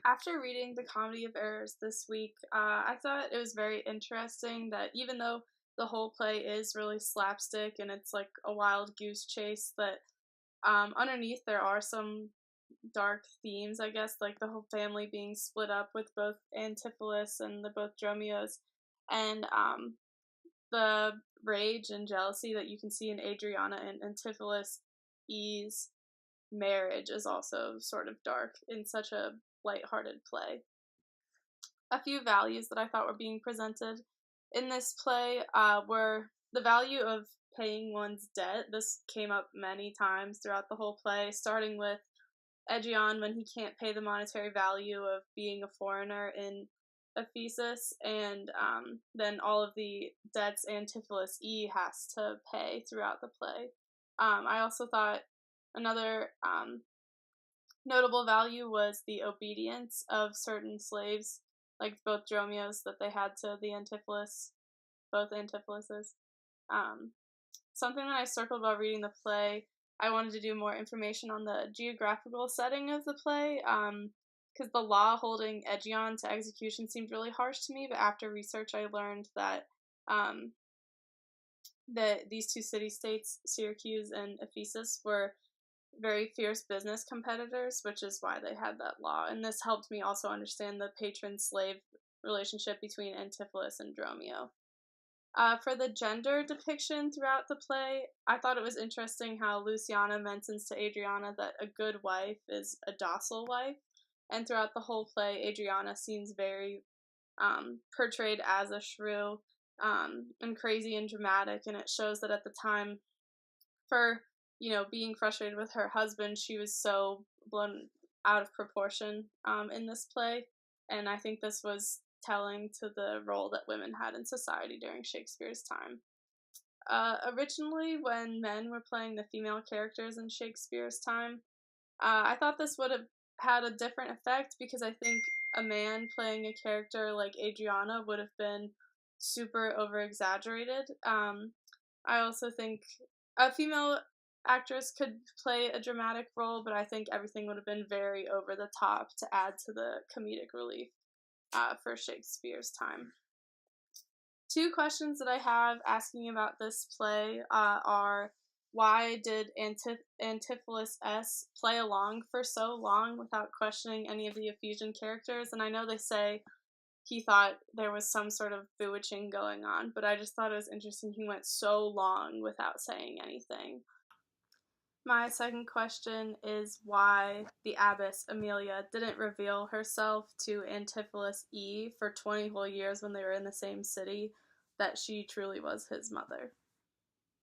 After reading the Comedy of Errors this week, I thought it was very interesting that even though the whole play is really slapstick and it's like a wild goose chase, that underneath there are some dark themes, I guess, like the whole family being split up with both Antipholus and the both Dromios, and the rage and jealousy that you can see in Adriana and Antipholus E's marriage is also sort of dark in such a lighthearted play. A few values that I thought were being presented in this play were the value of paying one's debt. This came up many times throughout the whole play, starting with Egeon when he can't pay the monetary value of being a foreigner in Ephesus, and then all of the debts Antipholus E has to pay throughout the play. I also thought another notable value was the obedience of certain slaves, like both Dromios that they had to the Antipholus, both Antipholuses. Something that I circled while reading the play, I wanted to do more information on the geographical setting of the play, because the law holding Egeon to execution seemed really harsh to me, but after research I learned that these two city-states, Syracuse and Ephesus, were very fierce business competitors, which is why they had that law. And this helped me also understand the patron-slave relationship between Antipholus and Dromio. For the gender depiction throughout the play, I thought it was interesting how Luciana mentions to Adriana that a good wife is a docile wife, and throughout the whole play, Adriana seems very portrayed as a shrew and crazy and dramatic, and it shows that at the time, for being frustrated with her husband, she was so blown out of proportion in this play, and I think this was telling to the role that women had in society during Shakespeare's time. Originally, when men were playing the female characters in Shakespeare's time, I thought this would have had a different effect, because I think a man playing a character like Adriana would have been super over-exaggerated. I also think a female actress could play a dramatic role, but I think everything would have been very over the top to add to the comedic relief for Shakespeare's time. Two questions that I have asking about this play are, why did Antipholus S play along for so long without questioning any of the Ephesian characters? And I know they say he thought there was some sort of bewitching going on, but I just thought it was interesting he went so long without saying anything. My second question is why the abbess, Amelia, didn't reveal herself to Antipholus E for 20 whole years when they were in the same city, that she truly was his mother.